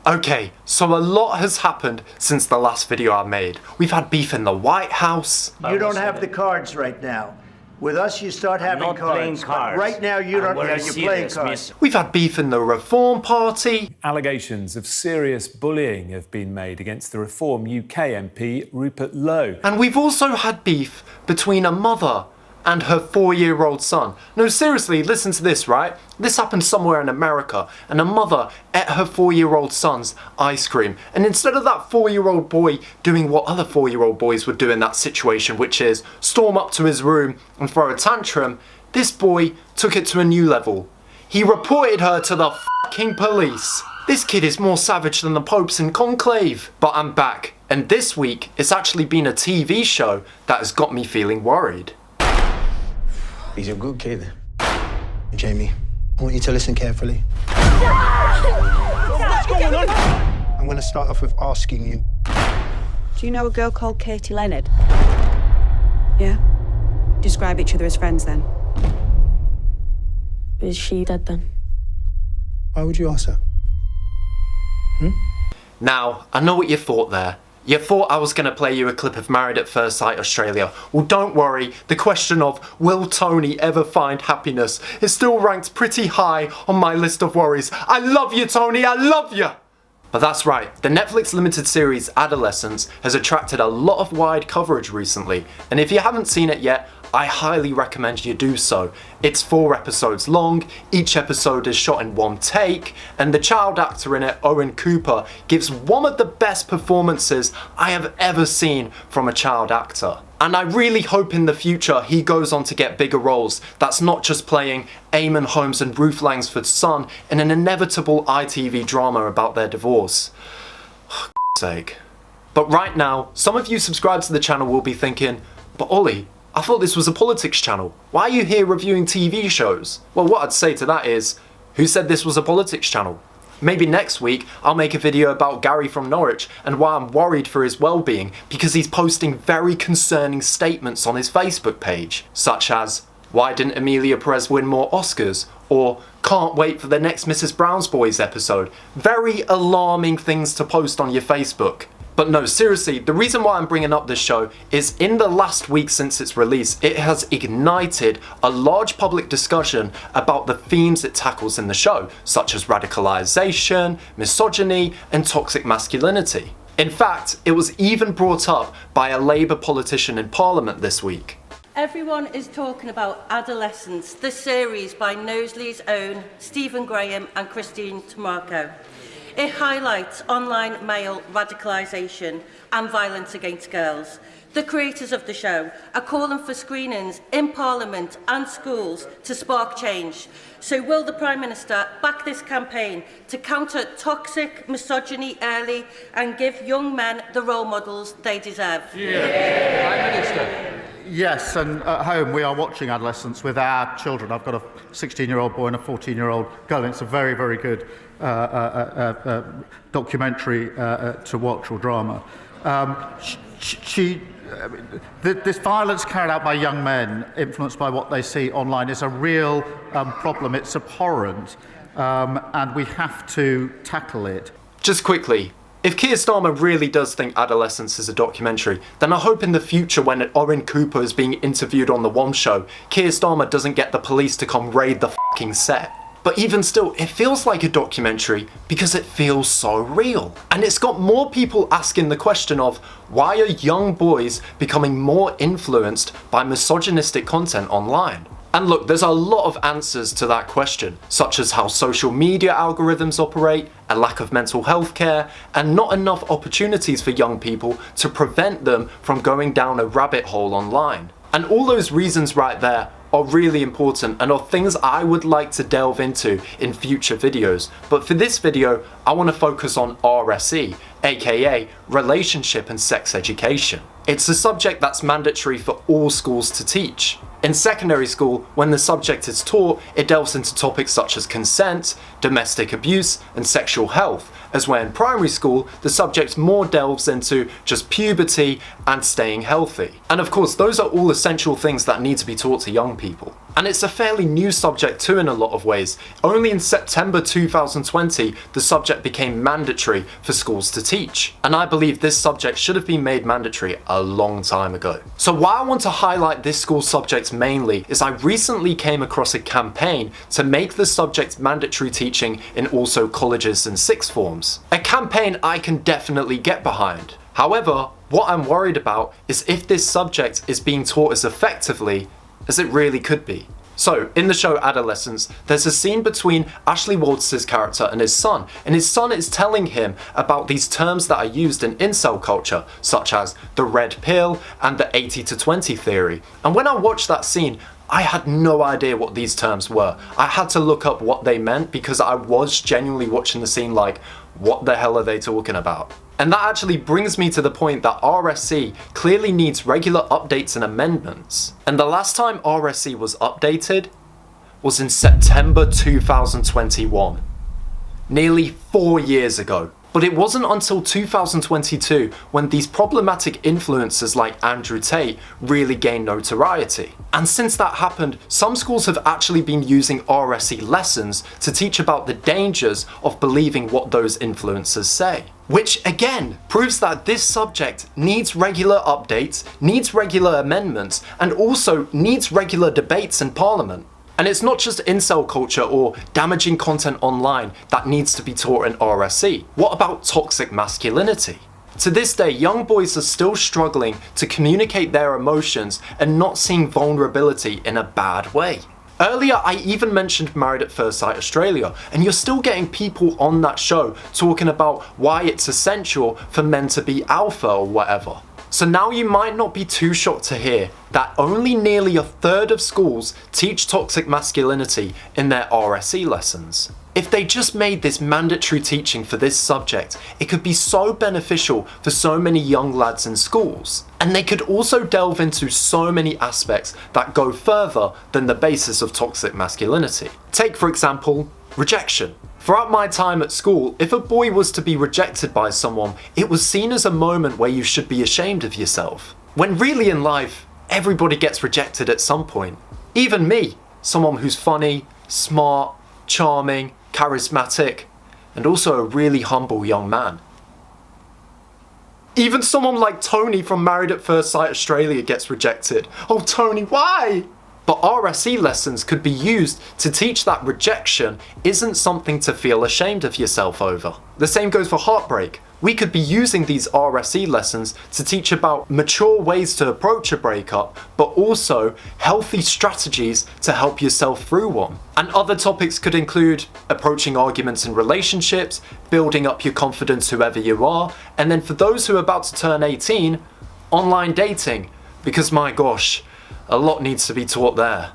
Okay, so a lot has happened since the last video I made. We've had beef in the White House. You don't have the cards right now. With us, you start having cards. But right now, you don't. Yeah, you're playing cards. We've had beef in the Reform Party. Allegations of serious bullying have been made against the Reform UK MP Rupert Lowe. And we've also had beef between a mother and her 4-year-old son. No, seriously, listen to this, right? This happened somewhere in America, and a mother ate her 4-year-old son's ice cream. And instead of that 4-year-old boy doing what other 4-year-old boys would do in that situation, which is storm up to his room and throw a tantrum, this boy took it to a new level. He reported her to the fucking police. This kid is more savage than the popes in conclave. But I'm back, and this week it's actually been a TV show that has got me feeling worried. He's a good kid. Jamie, I want you to listen carefully. What's going on? I'm going to start off with asking you. Do you know a girl called Katie Leonard? Yeah? Describe each other as friends then. Is she dead then? Why would you ask her? Now, I know what you thought there. You thought I was going to play you a clip of Married at First Sight Australia. Well, don't worry, the question of will Tony ever find happiness is still ranked pretty high on my list of worries. I love you, Tony, I love you! But that's right, the Netflix limited series Adolescence has attracted a lot of wide coverage recently, and if you haven't seen it yet, I highly recommend you do so. It's 4 episodes long, each episode is shot in one take, and the child actor in it, Owen Cooper, gives one of the best performances I have ever seen from a child actor. And I really hope in the future he goes on to get bigger roles that's not just playing Eamon Holmes and Ruth Langsford's son in an inevitable ITV drama about their divorce. For sake. But right now, some of you subscribed to the channel will be thinking, but Ollie, I thought this was a politics channel. Why are you here reviewing TV shows? Well, what I'd say to that is, who said this was a politics channel? Maybe next week I'll make a video about Gary from Norwich and why I'm worried for his well-being because he's posting very concerning statements on his Facebook page, such as, why didn't Emilia Perez win more Oscars? Or, can't wait for the next Mrs. Brown's Boys episode. Very alarming things to post on your Facebook. But no, seriously, the reason why I'm bringing up this show is in the last week since its release, it has ignited a large public discussion about the themes it tackles in the show, such as radicalization, misogyny, and toxic masculinity. In fact, it was even brought up by a Labour politician in Parliament this week. Everyone is talking about Adolescence, the series by Knowsley's own Stephen Graham and Christine Tamarco. It highlights online male radicalisation and violence against girls. The creators of the show are calling for screenings in Parliament and schools to spark change. So will the Prime Minister back this campaign to counter toxic misogyny early and give young men the role models they deserve? Yeah. Prime Minister. Yes, and at home we are watching Adolescence with our children. I've got a 16-year-old boy and a 14-year-old girl, and it's a very, very good documentary to watch, or drama. This violence carried out by young men, influenced by what they see online, is a real problem. It's abhorrent, and we have to tackle it. Just quickly, if Keir Starmer really does think Adolescence is a documentary, then I hope in the future when Owen Cooper is being interviewed on The One Show, Keir Starmer doesn't get the police to come raid the fucking set. But even still, it feels like a documentary because it feels so real. And it's got more people asking the question of, why are young boys becoming more influenced by misogynistic content online? And look, there's a lot of answers to that question, such as how social media algorithms operate, a lack of mental health care, and not enough opportunities for young people to prevent them from going down a rabbit hole online. And all those reasons right there are really important and are things I would like to delve into in future videos. But for this video, I want to focus on RSE, aka Relationship and Sex Education. It's a subject that's mandatory for all schools to teach. In secondary school, when the subject is taught, it delves into topics such as consent, domestic abuse, and sexual health, as where in primary school, the subject more delves into just puberty and staying healthy. And of course, those are all essential things that need to be taught to young people. And it's a fairly new subject too in a lot of ways. Only in September 2020, the subject became mandatory for schools to teach. And I believe this subject should have been made mandatory a long time ago. So why I want to highlight this school subject mainly is I recently came across a campaign to make the subject mandatory teaching in also colleges and sixth forms. A campaign I can definitely get behind. However, what I'm worried about is if this subject is being taught as effectively as it really could be. So, in the show Adolescence, there's a scene between Ashley Walters' character and his son is telling him about these terms that are used in incel culture, such as the red pill and the 80-20 theory. And when I watched that scene, I had no idea what these terms were. I had to look up what they meant because I was genuinely watching the scene like, what the hell are they talking about? And that actually brings me to the point that RSC clearly needs regular updates and amendments. And the last time RSC was updated was in September 2021. Nearly 4 years ago. But it wasn't until 2022 when these problematic influencers like Andrew Tate really gained notoriety. And since that happened, some schools have actually been using RSC lessons to teach about the dangers of believing what those influencers say. Which again proves that this subject needs regular updates, needs regular amendments, and also needs regular debates in Parliament. And it's not just incel culture or damaging content online that needs to be taught in RSC. What about toxic masculinity? To this day, young boys are still struggling to communicate their emotions and not seeing vulnerability in a bad way. Earlier, I even mentioned Married at First Sight Australia, and you're still getting people on that show talking about why it's essential for men to be alpha or whatever. So now you might not be too shocked to hear that only nearly a third of schools teach toxic masculinity in their RSE lessons. If they just made this mandatory teaching for this subject, it could be so beneficial for so many young lads in schools. And they could also delve into so many aspects that go further than the basis of toxic masculinity. Take, for example, rejection. Throughout my time at school, if a boy was to be rejected by someone, it was seen as a moment where you should be ashamed of yourself. When really in life, everybody gets rejected at some point. Even me, someone who's funny, smart, charming, charismatic, and also a really humble young man. Even someone like Tony from Married at First Sight Australia gets rejected. Oh Tony, why? But RSE lessons could be used to teach that rejection isn't something to feel ashamed of yourself over. The same goes for heartbreak. We could be using these RSE lessons to teach about mature ways to approach a breakup, but also healthy strategies to help yourself through one. And other topics could include approaching arguments in relationships, building up your confidence whoever you are, and then for those who are about to turn 18, online dating. Because my gosh, a lot needs to be taught there.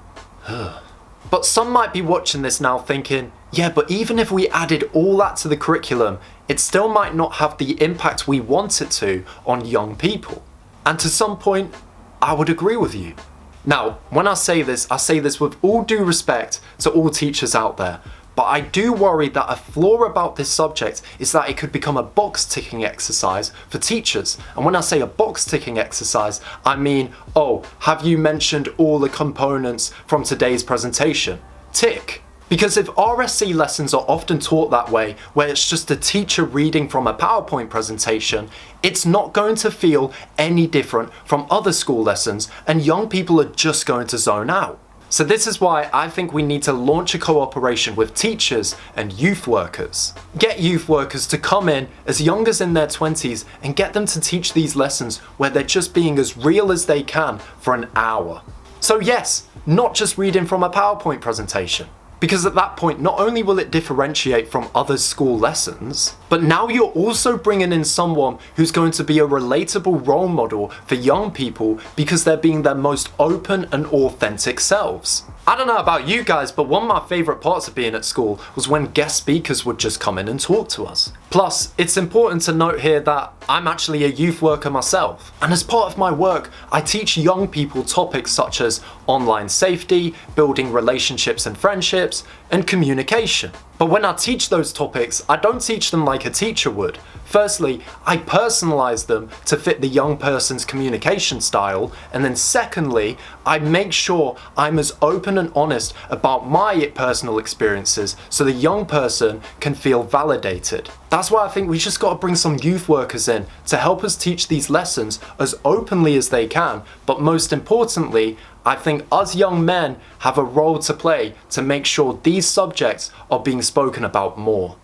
But some might be watching this now thinking, yeah, but even if we added all that to the curriculum, it still might not have the impact we want it to on young people. And to some point, I would agree with you. Now, when I say this with all due respect to all teachers out there, but I do worry that a flaw about this subject is that it could become a box-ticking exercise for teachers. And when I say a box-ticking exercise, I mean, oh, have you mentioned all the components from today's presentation? Tick. Because if RSE lessons are often taught that way, where it's just a teacher reading from a PowerPoint presentation, it's not going to feel any different from other school lessons, and young people are just going to zone out. So this is why I think we need to launch a cooperation with teachers and youth workers. Get youth workers to come in as young as in their 20s and get them to teach these lessons where they're just being as real as they can for an hour. So yes, not just reading from a PowerPoint presentation. Because at that point, not only will it differentiate from other school lessons, but now you're also bringing in someone who's going to be a relatable role model for young people because they're being their most open and authentic selves. I don't know about you guys, but one of my favourite parts of being at school was when guest speakers would just come in and talk to us. Plus, it's important to note here that I'm actually a youth worker myself. And as part of my work, I teach young people topics such as online safety, building relationships and friendships, and communication. But when I teach those topics, I don't teach them like a teacher would. Firstly, I personalize them to fit the young person's communication style, and then secondly, I make sure I'm as open and honest about my personal experiences so the young person can feel validated. That's why I think we just got to bring some youth workers in to help us teach these lessons as openly as they can, but most importantly, I think us young men have a role to play to make sure these subjects are being spoken about more.